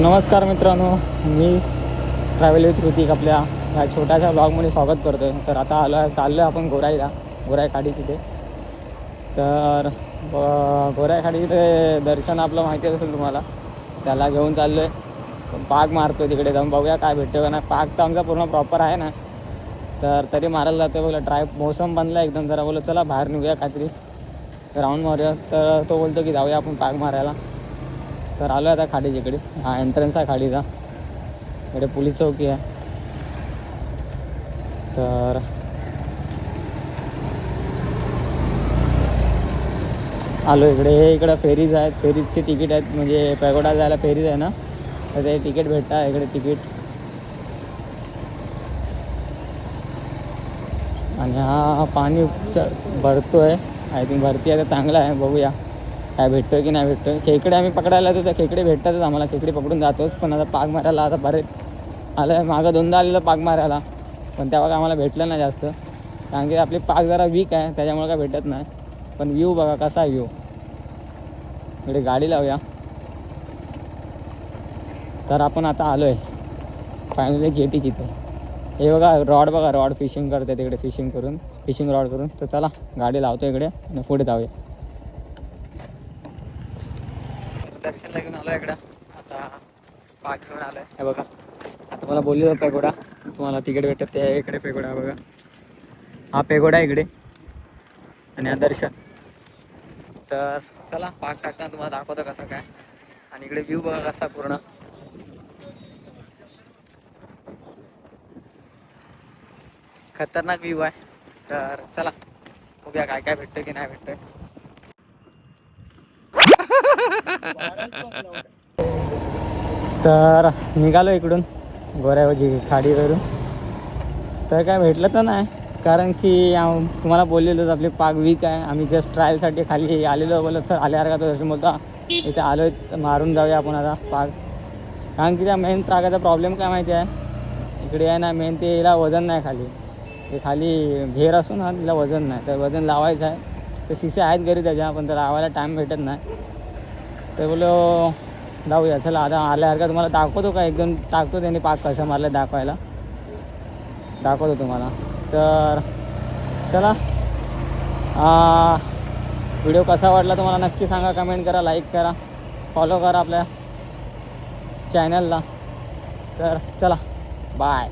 नमस्कार मित्रांनो, मी travel with Hrithik आपल्या ह्या छोट्याशा ब्लॉगमध्ये स्वागत करतो आहे. तर आता चाललो आहे आपण गोराई खाडी तिथे. तर गोराई खाडी तिथे दर्शन आपलं माहिती असेल तुम्हाला, त्याला घेऊन चाललो आहे. पाग मारतो तिकडे जाऊन, बघूया काय भेटतो का नाही. पाग तर आमचा पूर्ण प्रॉपर आहे ना, तर तरी मारायला जातो. बोला मोसम बनला एकदम, जरा बोललो चला बाहेर निघूया काहीतरी राऊंड मारूया. तर तो बोलतो की जाऊया आपण पाग मारायला. तर आलो आता खाडीच्या इकडे. हा एंट्रन्स आहे खाडीचा, इकडे पोलीस चौकी आहे. तर आलो इकडे फेरीज आहेत, फेरीजचे तिकीट आहेत. म्हणजे पॅगोडा जायला फेरीज आहे ना, तर ते तिकीट भेटतात इकडे तिकीट. आणि हा पाणी भरतो आहे, आय थिंक भरती आहे. तर चांगला आहे, बघूया काय भेटतो आहे की नाही भेटतो आहे. खेकडे आम्ही पकडायला येतो, तर खेकडे भेटतातच आम्हाला, खेकडे पकडून जातोच. पण आता पाग मारायला आता बरेच आलं आहे. मागं दोनदा आलेलं पाग मारायला, पण तेव्हा आम्हाला भेटलं नाही जास्त, कारण की आपली पाग जरा वीक आहे, त्याच्यामुळे काय भेटत नाही. पण व्ह्यू बघा कसा आहे व्ह्यू. इकडे गाडी लावूया. तर आपण आता आलो आहे फायनली जेटीच इथे. हे बघा रॉड फिशिंग करते तिकडे, फिशिंग रॉड करून. तर चला गाडी लावतो इकडे आणि पुढे जाऊया. दर्शनला घेऊन आलो इकडं, आता पाग घेऊन आलो आहे. हे बघा, आता मला बोलली होतं पेगोडा तुम्हाला तिकीट भेटत, ते इकडे पेगोडा बघा. हा पेगोडा इकडे आणि हा दर्शन. तर चला पाग टाकताना तुम्हाला दाखवतो कसं काय. आणि इकडे व्ह्यू बघा कसा पूर्ण खतरनाक व्ह्यू आहे. तर चला बघूया काय काय भेटतं की नाही भेटतंय. तर निघालो इकडून गोऱ्यावजी खाडीवरून. तर काय भेटलं तर नाही, कारण की तुम्हाला बोललेलोच आपली पाग वीक आहे. आम्ही जस्ट ट्रायलसाठी खाली आलेलो, बोललो सर आल्यावर का तो जसं बोलता इथे आलो आहे, मारून जाऊया आपण आता पाग. कारण की त्या मेन पागाचा प्रॉब्लेम काय माहिती आहे, इकडे आहे ना मेन ते याला वजन नाही खाली. ते खाली घेर असतो ना, तिला वजन नाही. तर वजन लावायचं आहे. तर शिसे आहेत घरी त्याच्या, पण त्याला लावायला टाईम भेटत नाही. तर बोलो जाऊया चला. आता आल्यासारखं तुम्हाला दाखवतो का, एकदम टाकतो त्यांनी पाक कसं मारलं दाखवतो तुम्हाला. तर चला, व्हिडिओ कसा वाटला तुम्हाला नक्की सांगा, कमेंट करा, लाईक करा, फॉलो करा आपल्या चॅनलला. तर चला बाय.